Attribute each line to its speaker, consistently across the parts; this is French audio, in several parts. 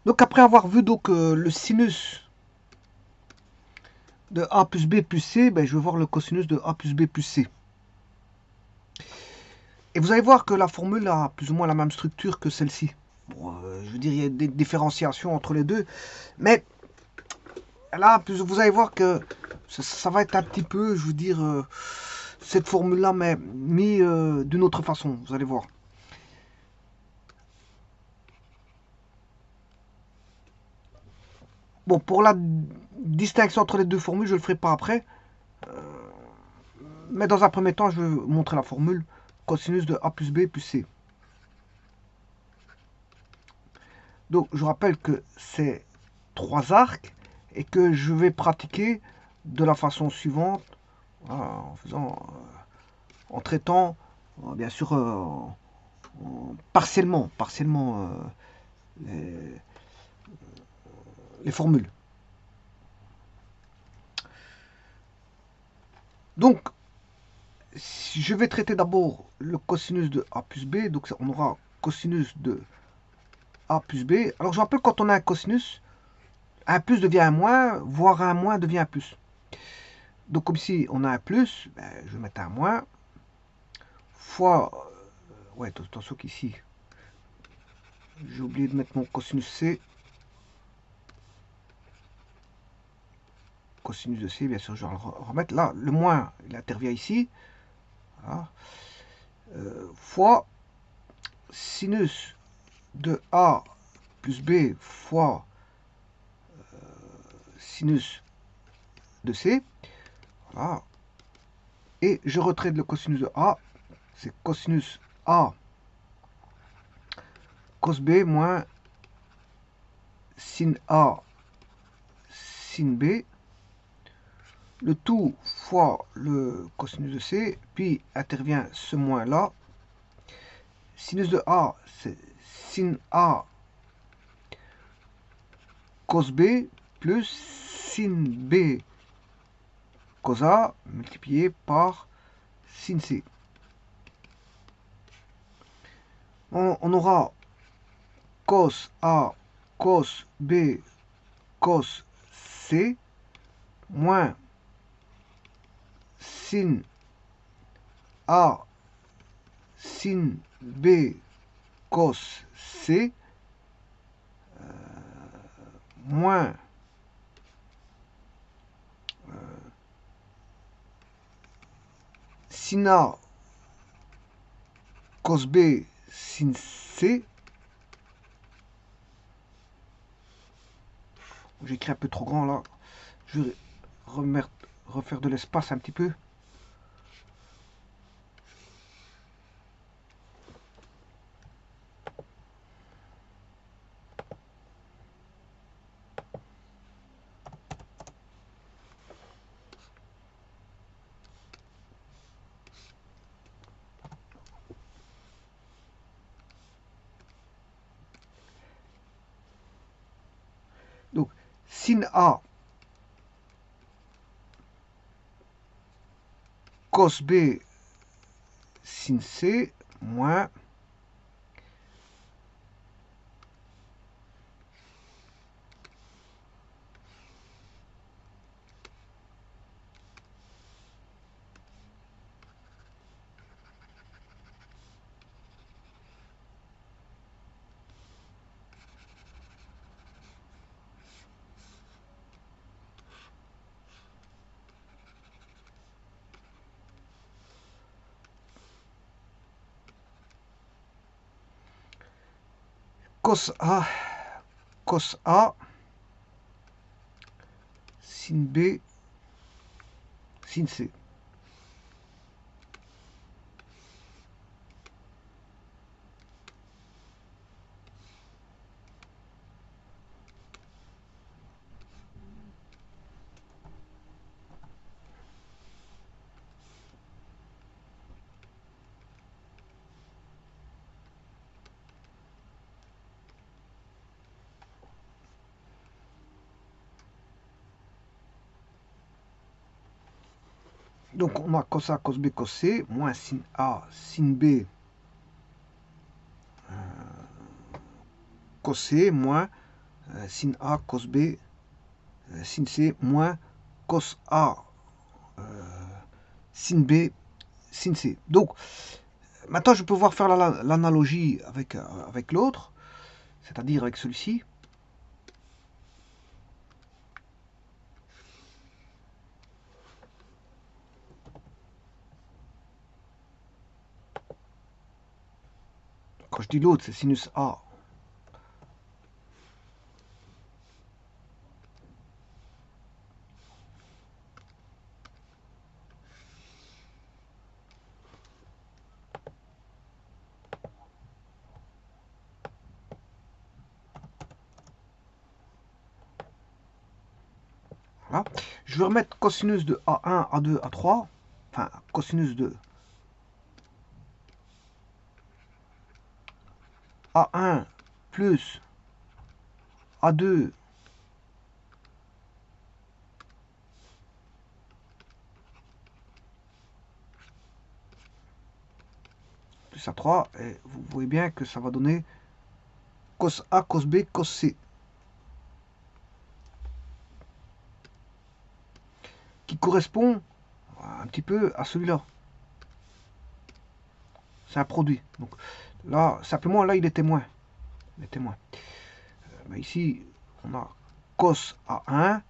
Speaker 1: Donc après avoir vu donc le sinus de A plus B plus C, ben, je vais voir le cosinus de A plus B plus C. Et vous allez voir que la formule a plus ou moins la même structure que celle-ci. Bon, je veux dire, il y a des différenciations entre les deux, mais là, vous allez voir que ça va être un petit peu, je veux dire, cette formule-là, mais mis d'une autre façon, vous allez voir. Bon, pour la distinction entre les deux formules, je ne le ferai pas après. Mais dans un premier temps, je vais vous montrer la formule cosinus de A plus B plus C. Donc, je rappelle que c'est trois arcs et que je vais pratiquer de la façon suivante, en faisant, en traitant, bien sûr, partiellement les, les formules. Donc, je vais traiter d'abord le cosinus de A plus B. Donc, on aura cosinus de A plus B. Alors, je rappelle, quand on a un cosinus, un plus devient un moins, voire un moins devient un plus. Donc, comme ici, on a un plus, ben, je vais mettre un moins, fois... ouais, attention qu'ici, j'ai oublié de mettre mon cosinus C. Cosinus de C, bien sûr, je vais le remettre. Là, le moins, il intervient ici. Voilà. Fois sinus de A plus B fois sinus de C. Voilà. Et je retraite le cosinus de A. C'est cosinus A cos B moins sin A sin B. Le tout fois le cosinus de C. Puis intervient ce moins là. Sinus de A, c'est sin A cos B plus sin B cos A multiplié par sin C. On aura cos A cos B cos C moins sin A sin B cos C moins sin A cos B sin C. J'écris un peu trop grand là. Je vais refaire de l'espace un petit peu. Donc, sin A cos B sin C moins cos A sin B sin C. Donc on a cos A cos B cos C moins sin A sin B cos C moins sin A cos B sin C moins cos A sin B sin C. Donc, maintenant, je peux pouvoir faire l'analogie avec l'autre, c'est-à-dire avec celui-ci. Quand je dis l'autre, c'est sinus A. Voilà. Je vais remettre cosinus de A1, A2, A3. Enfin, cosinus de A1 plus A2 plus A3. Et vous voyez bien que ça va donner cos A, cos B, cos C. Qui correspond un petit peu à celui-là. C'est un produit. Donc là, simplement, là, il est témoin. Il est témoin. Mais ici, on a cos A1,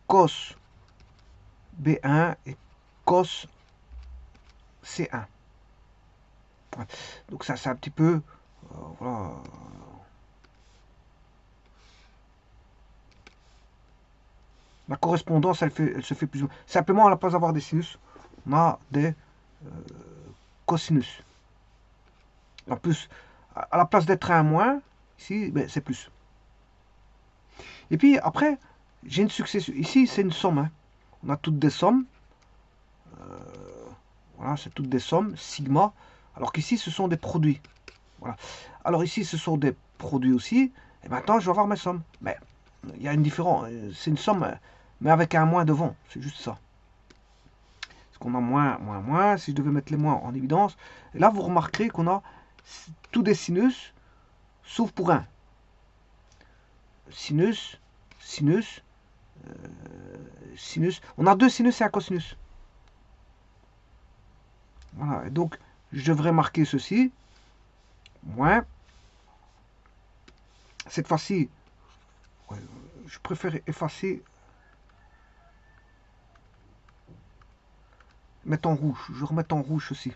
Speaker 1: cos B1 et cos C1. Ouais. Donc ça, c'est un petit peu... voilà. La correspondance, elle se fait plus ou moins. Simplement, à la place d'avoir des sinus, on a des cosinus. En plus, à la place d'être un moins, ici, ben, c'est plus. Et puis après, j'ai une succession. Ici, c'est une somme. Hein. On a toutes des sommes. Voilà, c'est toutes des sommes, sigma. Alors qu'ici, ce sont des produits. Voilà. Alors ici, ce sont des produits aussi. Et maintenant, je vais avoir mes sommes. Mais il y a une différence. C'est une somme, mais avec un moins devant. C'est juste ça. Parce qu'on a moins, moins, moins. Si je devais mettre les moins en évidence. Et là, vous remarquerez qu'on a tous des sinus, sauf pour un. Sinus, sinus, sinus. On a deux sinus et un cosinus. Voilà. Et donc, je devrais marquer ceci. Moins. Cette fois-ci, ouais, je préfère effacer. Mettre en rouge. Je remets en rouge aussi.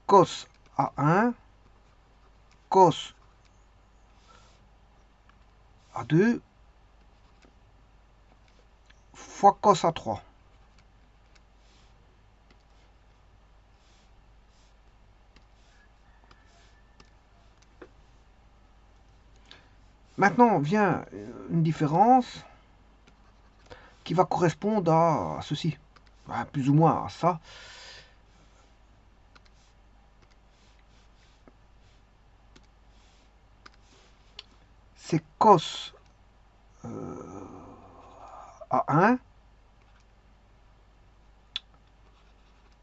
Speaker 1: Cos A1, cos A2, fois cos A3. Maintenant vient une différence qui va correspondre à ceci, plus ou moins à ça. C'est cos A1,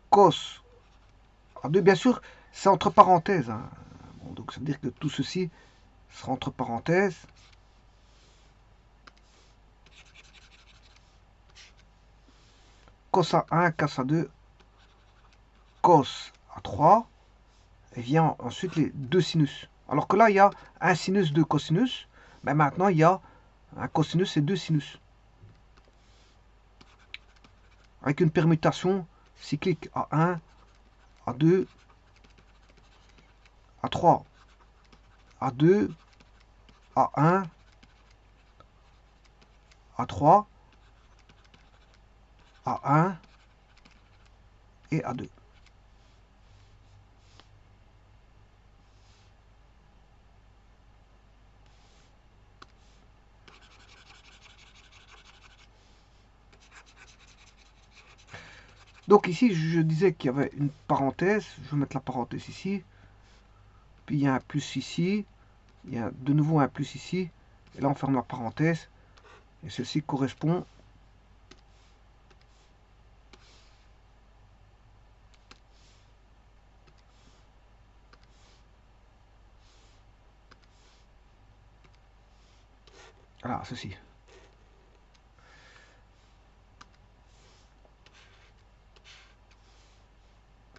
Speaker 1: cos A2, bien sûr, c'est entre parenthèses. Hein. Bon, donc ça veut dire que tout ceci sera entre parenthèses. Cos A1, cos A2, cos A3, et vient ensuite les deux sinus. Alors que là, il y a un sinus, deux cosinus, mais maintenant, il y a un cosinus et deux sinus. Avec une permutation cyclique A1, A2, A3, A2, A1, A3, A1 et A2. Donc ici, je disais qu'il y avait une parenthèse. Je vais mettre la parenthèse ici. Puis il y a un plus ici. Il y a de nouveau un plus ici. Et là, on ferme la parenthèse. Et ceci correspond Voilà, ceci.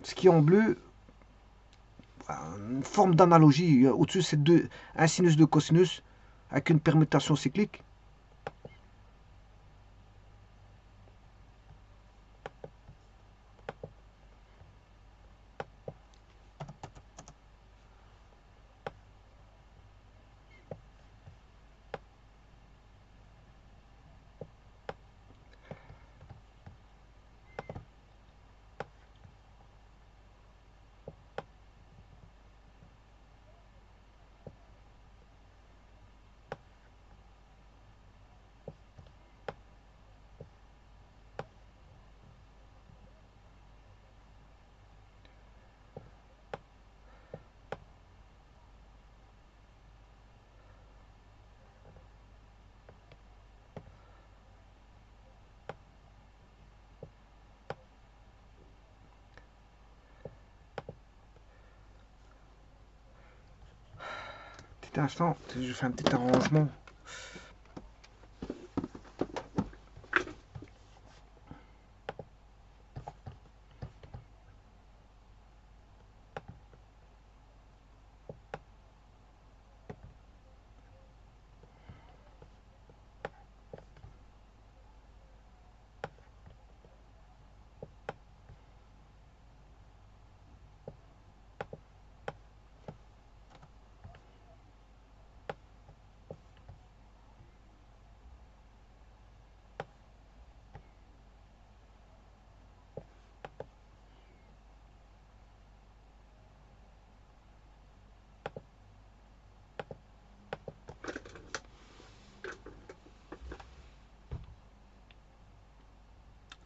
Speaker 1: Ce qui est en bleu, une forme d'analogie. Au-dessus, c'est un sinus de cosinus avec une permutation cyclique. Petit instant, je fais un petit arrangement.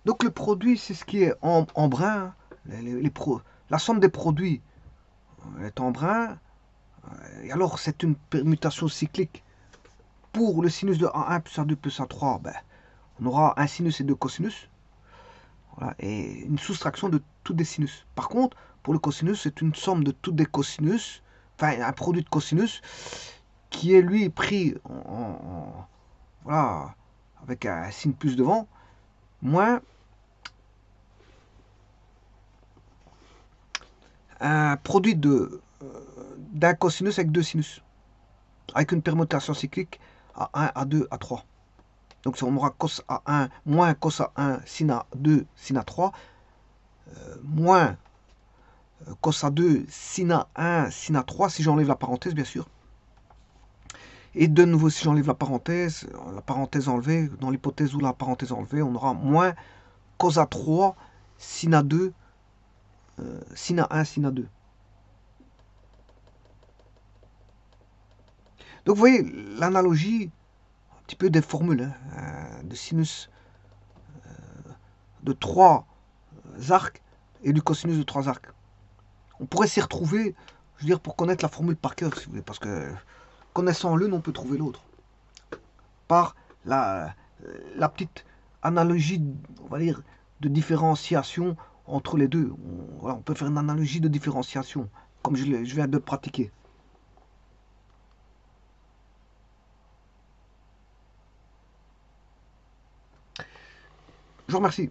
Speaker 1: Donc le produit, c'est ce qui est en brun. La somme des produits est en brun. Et alors, c'est une permutation cyclique. Pour le sinus de A1 plus A2 plus A3, ben, on aura un sinus et deux cosinus. Voilà, et une soustraction de toutes des sinus. Par contre, pour le cosinus, c'est une somme de toutes des cosinus, enfin un produit de cosinus, qui est lui pris voilà, avec un signe plus devant, moins un produit d'un cosinus avec deux sinus, avec une permutation cyclique à 1, à 2, à 3. Donc on aura cos A1 moins cos A1 sin A2 sin A3 moins cos A2 sin A1 sin A3 si j'enlève la parenthèse bien sûr. Et de nouveau si j'enlève la parenthèse enlevée, dans l'hypothèse où la parenthèse enlevée, on aura moins cos A3 sin A2 sin A1 sin A2. Donc vous voyez l'analogie un petit peu des formules de sinus de 3 arcs et du cosinus de 3 arcs. On pourrait s'y retrouver, je veux dire, pour connaître la formule par cœur, si vous voulez, parce que connaissant l'une, on peut trouver l'autre. Par la petite analogie, on va dire, de différenciation entre les deux. Voilà, on peut faire une analogie de différenciation, comme je viens de pratiquer. Je vous remercie.